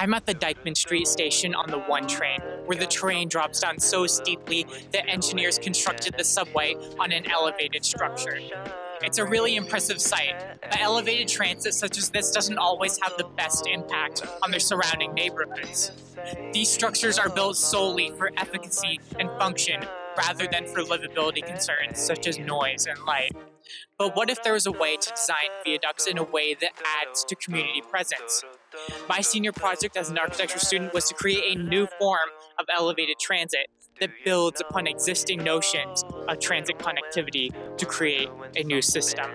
I'm at the Dyckman Street station on the 1 train, where the train drops down so steeply that engineers constructed the subway on an elevated structure. It's a really impressive sight, but elevated transit such as this doesn't always have the best impact on their surrounding neighborhoods. These structures are built solely for efficacy and function rather than for livability concerns such as noise and light. But what if there was a way to design viaducts in a way that adds to community presence? My senior project as an architecture student was to create a new form of elevated transit that builds upon existing notions of transit connectivity to create a new system,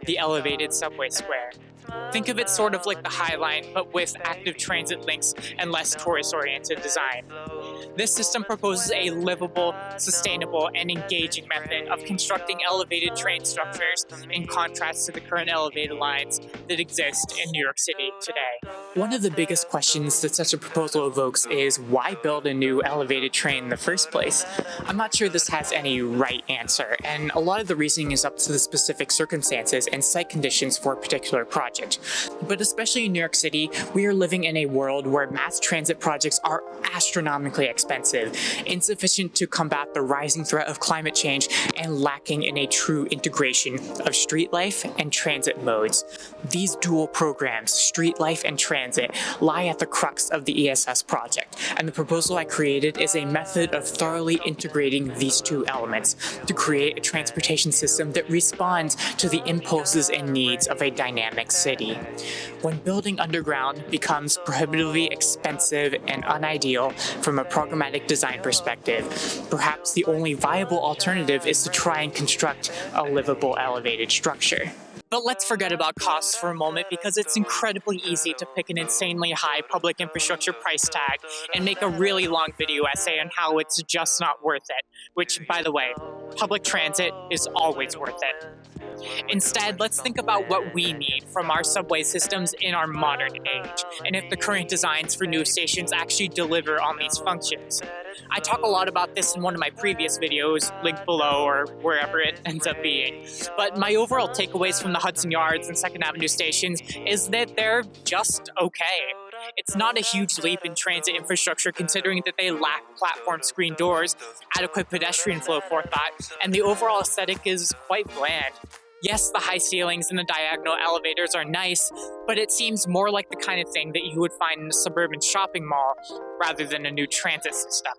the elevated subway square. Think of it sort of like the highline, but with active transit links and less tourist-oriented design. This system proposes a livable, sustainable, and engaging method of constructing elevated train structures in contrast to the current elevated lines that exist in New York City today. One of the biggest questions that such a proposal evokes is why build a new elevated train in the first place? I'm not sure this has any right answer, and a lot of the reasoning is up to the specific circumstances and site conditions for a particular project. But especially in New York City, we are living in a world where mass transit projects are astronomically expensive, insufficient to combat the rising threat of climate change, and lacking in a true integration of street life and transit modes. These dual programs, street life and transit, lie at the crux of the ESS project, and the proposal I created is a method of thoroughly integrating these two elements to create a transportation system that responds to the impulses and needs of a dynamic city. When building underground becomes prohibitively expensive and unideal from a programmatic design perspective, perhaps the only viable alternative is to try and construct a livable elevated structure. But let's forget about costs for a moment because it's incredibly easy to pick an insanely high public infrastructure price tag and make a really long video essay on how it's just not worth it, which, by the way, public transit is always worth it. Instead, let's think about what we need from our subway systems in our modern age, and if the current designs for new stations actually deliver on these functions. I talk a lot about this in one of my previous videos, linked below or wherever it ends up being, but my overall takeaways from the Hudson Yards and 2nd Avenue stations is that they're just okay. It's not a huge leap in transit infrastructure considering that they lack platform screen doors, adequate pedestrian flow forethought, and the overall aesthetic is quite bland. Yes, the high ceilings and the diagonal elevators are nice, but it seems more like the kind of thing that you would find in a suburban shopping mall rather than a new transit system.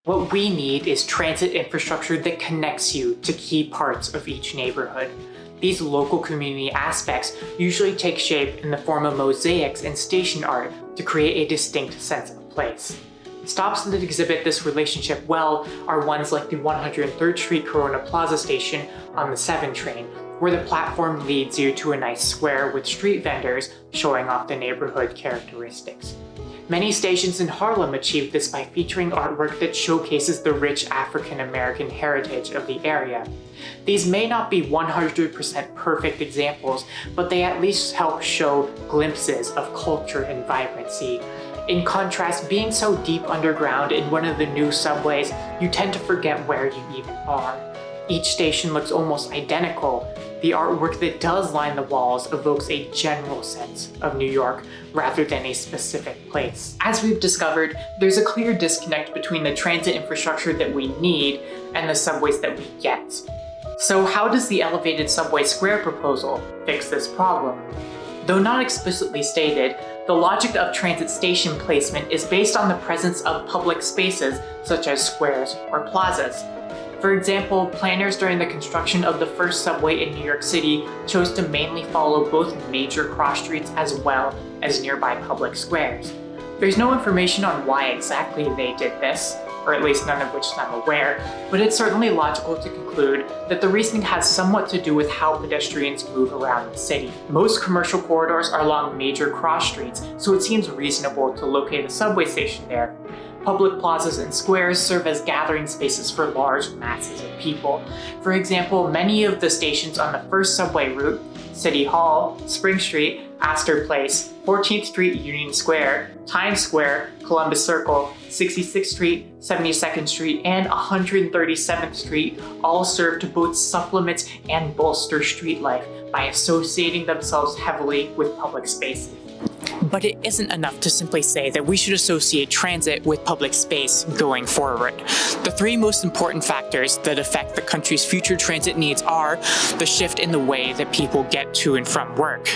What we need is transit infrastructure that connects you to key parts of each neighborhood. These local community aspects usually take shape in the form of mosaics and station art to create a distinct sense of place. Stops that exhibit this relationship well are ones like the 103rd Street Corona Plaza station on the 7 train, where the platform leads you to a nice square with street vendors showing off the neighborhood characteristics. Many stations in Harlem achieve this by featuring artwork that showcases the rich African-American heritage of the area. These may not be 100% perfect examples, but they at least help show glimpses of culture and vibrancy. In contrast, being so deep underground in one of the new subways, you tend to forget where you even are. Each station looks almost identical. The artwork that does line the walls evokes a general sense of New York rather than a specific place. As we've discovered, there's a clear disconnect between the transit infrastructure that we need and the subways that we get. So how does the elevated subway square proposal fix this problem? Though not explicitly stated, the logic of transit station placement is based on the presence of public spaces such as squares or plazas. For example, planners during the construction of the first subway in New York City chose to mainly follow both major cross streets as well as nearby public squares. There's no information on why exactly they did this, or at least none of which I'm aware, but it's certainly logical to conclude that the reasoning has somewhat to do with how pedestrians move around the city. Most commercial corridors are along major cross streets, so it seems reasonable to locate a subway station there. Public plazas and squares serve as gathering spaces for large masses of people. For example, many of the stations on the first subway route, City Hall, Spring Street, Astor Place, 14th Street Union Square, Times Square, Columbus Circle, 66th Street, 72nd Street, and 137th Street all serve to both supplement and bolster street life by associating themselves heavily with public spaces. But it isn't enough to simply say that we should associate transit with public space going forward. The three most important factors that affect the country's future transit needs are the shift in the way that people get to and from work,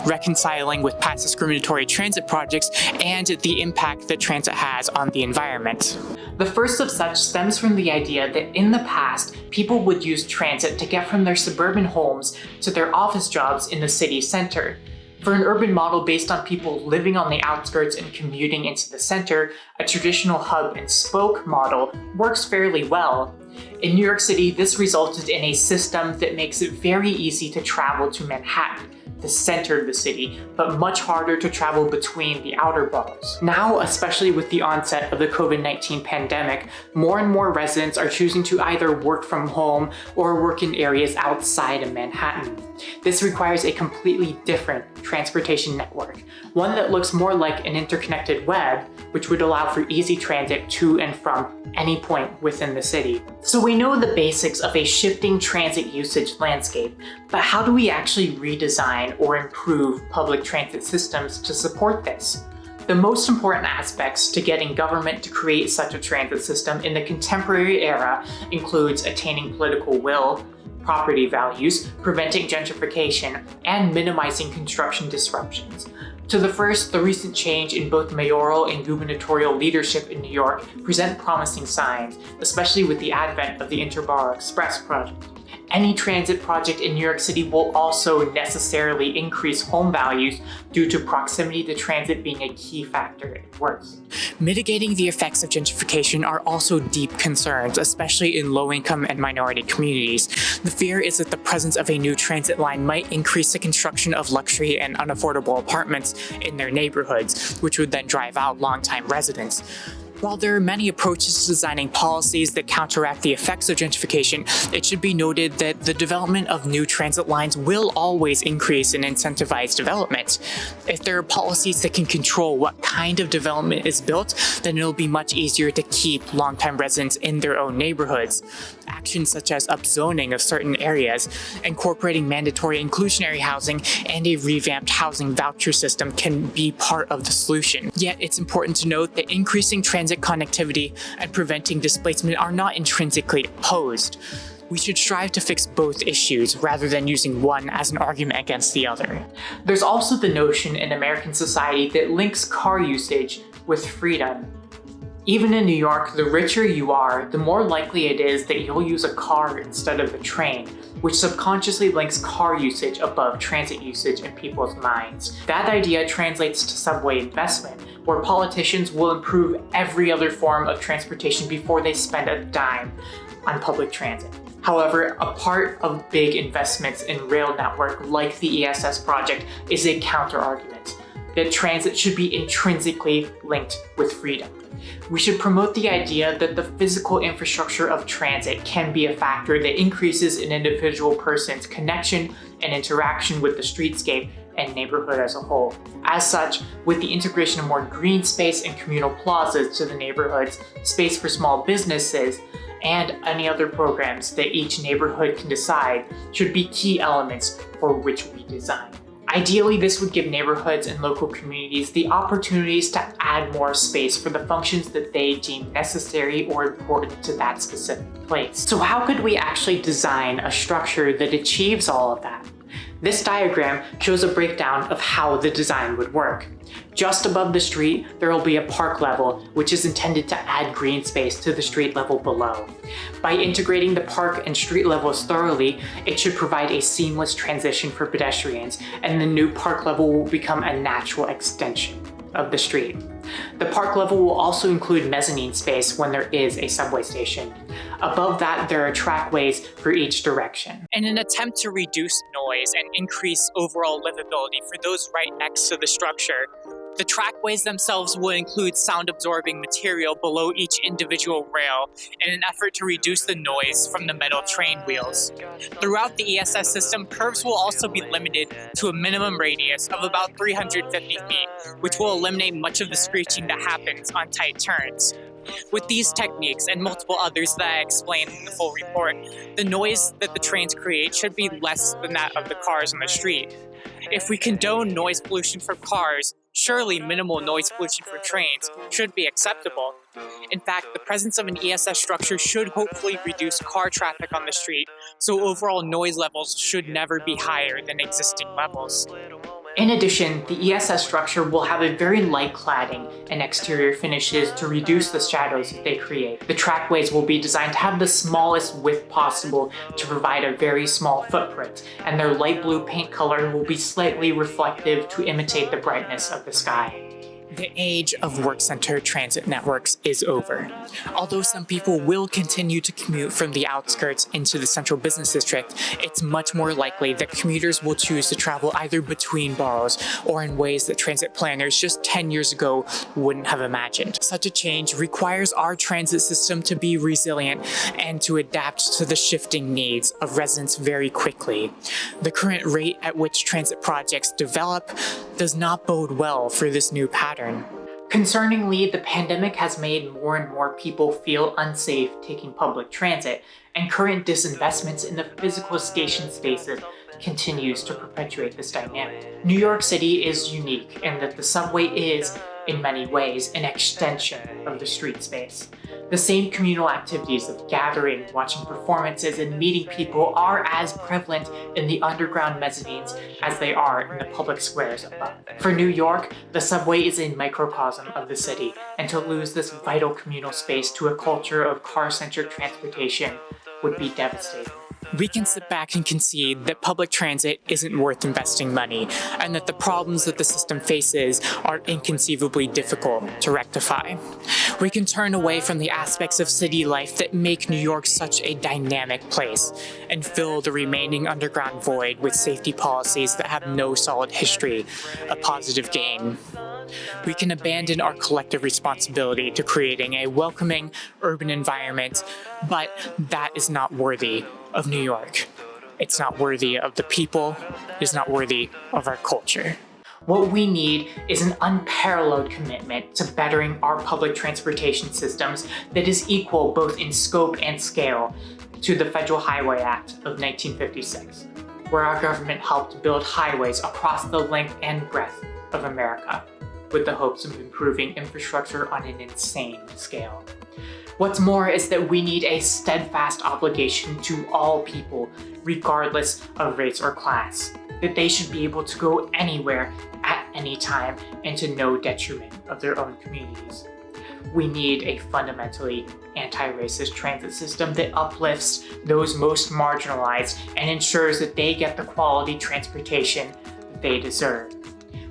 reconciling with past discriminatory transit projects, and the impact that transit has on the environment. The first of such stems from the idea that in the past, people would use transit to get from their suburban homes to their office jobs in the city center. For an urban model based on people living on the outskirts and commuting into the center, a traditional hub and spoke model works fairly well. In New York City, this resulted in a system that makes it very easy to travel to Manhattan, the center of the city, but much harder to travel between the outer boroughs. Now, especially with the onset of the COVID-19 pandemic, more and more residents are choosing to either work from home or work in areas outside of Manhattan. This requires a completely different transportation network, one that looks more like an interconnected web, which would allow for easy transit to and from any point within the city. So we know the basics of a shifting transit usage landscape, but how do we actually redesign or improve public transit systems to support this? The most important aspects to getting government to create such a transit system in the contemporary era includes attaining political will, property values, preventing gentrification, and minimizing construction disruptions. To the first, the recent change in both mayoral and gubernatorial leadership in New York present promising signs, especially with the advent of the Interborough Express project. Any transit project in New York City will also necessarily increase home values due to proximity to transit being a key factor at worst. Mitigating the effects of gentrification are also deep concerns, especially in low-income and minority communities. The fear is that the presence of a new transit line might increase the construction of luxury and unaffordable apartments in their neighborhoods, which would then drive out longtime residents. While there are many approaches to designing policies that counteract the effects of gentrification, it should be noted that the development of new transit lines will always increase and incentivize development. If there are policies that can control what kind of development is built, then it'll be much easier to keep longtime residents in their own neighborhoods. Actions such as upzoning of certain areas, incorporating mandatory inclusionary housing, and a revamped housing voucher system can be part of the solution. Yet it's important to note that increasing transit connectivity and preventing displacement are not intrinsically opposed. We should strive to fix both issues rather than using one as an argument against the other. There's also the notion in American society that links car usage with freedom. Even in New York, the richer you are, the more likely it is that you'll use a car instead of a train, which subconsciously links car usage above transit usage in people's minds. That idea translates to subway investment, where politicians will improve every other form of transportation before they spend a dime on public transit. However, a part of big investments in rail network like the ESS project is a counter-argument, that transit should be intrinsically linked with freedom. We should promote the idea that the physical infrastructure of transit can be a factor that increases an individual person's connection and interaction with the streetscape and neighborhood as a whole. As such, with the integration of more green space and communal plazas to the neighborhoods, space for small businesses, and any other programs that each neighborhood can decide should be key elements for which we design. Ideally, this would give neighborhoods and local communities the opportunities to add more space for the functions that they deem necessary or important to that specific place. So how could we actually design a structure that achieves all of that? This diagram shows a breakdown of how the design would work. Just above the street, there will be a park level, which is intended to add green space to the street level below. By integrating the park and street levels thoroughly, it should provide a seamless transition for pedestrians, and the new park level will become a natural extension of the street. The park level will also include mezzanine space when there is a subway station. Above that, there are trackways for each direction. In an attempt to reduce noise and increase overall livability for those right next to the structure, the trackways themselves will include sound-absorbing material below each individual rail in an effort to reduce the noise from the metal train wheels. Throughout the ESS system, curves will also be limited to a minimum radius of about 350 feet, which will eliminate much of the screeching that happens on tight turns. With these techniques and multiple others that I explained in the full report, the noise that the trains create should be less than that of the cars on the street. If we condone noise pollution from cars, Surely minimal noise pollution from trains should be acceptable. In fact, the presence of an ESS structure should hopefully reduce car traffic on the street, so overall noise levels should never be higher than existing levels. In addition, the ESS structure will have a very light cladding and exterior finishes to reduce the shadows that they create. The trackways will be designed to have the smallest width possible to provide a very small footprint, and their light blue paint color will be slightly reflective to imitate the brightness of the sky. The age of work-centered transit networks is over. Although some people will continue to commute from the outskirts into the central business district, it's much more likely that commuters will choose to travel either between boroughs or in ways that transit planners just 10 years ago wouldn't have imagined. Such a change requires our transit system to be resilient and to adapt to the shifting needs of residents very quickly. The current rate at which transit projects develop does not bode well for this new pattern. Concerningly, the pandemic has made more and more people feel unsafe taking public transit, and current disinvestments in the physical station spaces continues to perpetuate this dynamic. New York City is unique in that the subway is, in many ways, an extension of the street space. The same communal activities of gathering, watching performances, and meeting people are as prevalent in the underground mezzanines as they are in the public squares above. For New York, the subway is a microcosm of the city, and to lose this vital communal space to a culture of car-centric transportation would be devastating. We can sit back and concede that public transit isn't worth investing money, and that the problems that the system faces are inconceivably difficult to rectify. We can turn away from the aspects of city life that make New York such a dynamic place, and fill the remaining underground void with safety policies that have no solid history of positive gain. We can abandon our collective responsibility to creating a welcoming urban environment, but that is not worthy of New York. It's not worthy of the people. It is not worthy of our culture. What we need is an unparalleled commitment to bettering our public transportation systems that is equal both in scope and scale to the Federal Highway Act of 1956, where our government helped build highways across the length and breadth of America, with the hopes of improving infrastructure on an insane scale. What's more is that we need a steadfast obligation to all people, regardless of race or class, that they should be able to go anywhere at any time and to no detriment of their own communities. We need a fundamentally anti-racist transit system that uplifts those most marginalized and ensures that they get the quality transportation that they deserve.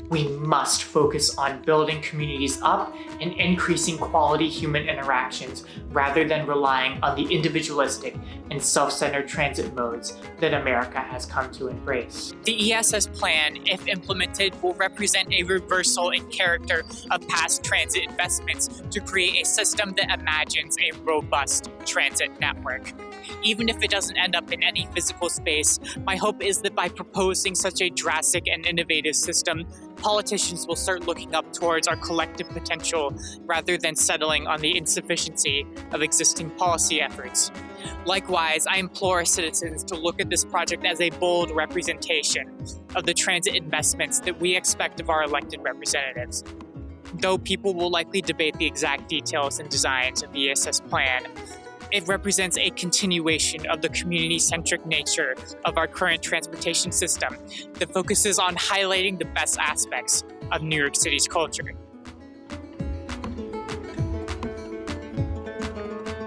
We must focus on building communities up and increasing quality human interactions rather than relying on the individualistic and self-centered transit modes that America has come to embrace. The ESS plan, if implemented, will represent a reversal in character of past transit investments to create a system that imagines a robust transit network. Even if it doesn't end up in any physical space, my hope is that by proposing such a drastic and innovative system, politicians will start looking up towards our collective potential rather than settling on the insufficiency of existing policy efforts. Likewise, I implore citizens to look at this project as a bold representation of the transit investments that we expect of our elected representatives. Though people will likely debate the exact details and designs of the ESS plan, it represents a continuation of the community-centric nature of our current transportation system that focuses on highlighting the best aspects of New York City's culture.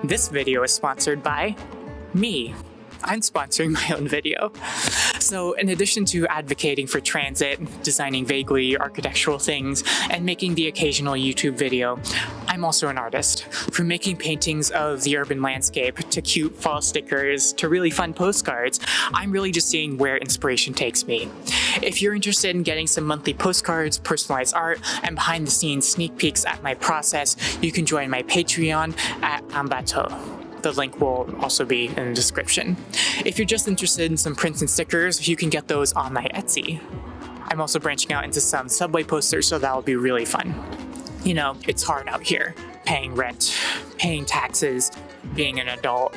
This video is sponsored by me. I'm sponsoring my own video. So in addition to advocating for transit, designing vaguely architectural things, and making the occasional YouTube video, I'm also an artist. From making paintings of the urban landscape to cute fall stickers to really fun postcards, I'm really just seeing where inspiration takes me. If you're interested in getting some monthly postcards, personalized art, and behind-the-scenes sneak peeks at my process, you can join my Patreon at Ambato. The link will also be in the description. If you're just interested in some prints and stickers, you can get those on my Etsy. I'm also branching out into some subway posters, so that'll be really fun. You know, it's hard out here, paying rent, paying taxes, being an adult.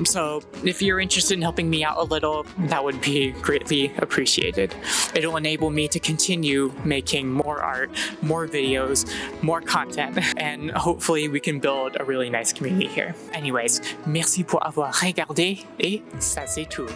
So if you're interested in helping me out a little, that would be greatly appreciated. It'll enable me to continue making more art, more videos, more content, and hopefully we can build a really nice community here. Anyways, merci pour avoir regardé et ça c'est tout.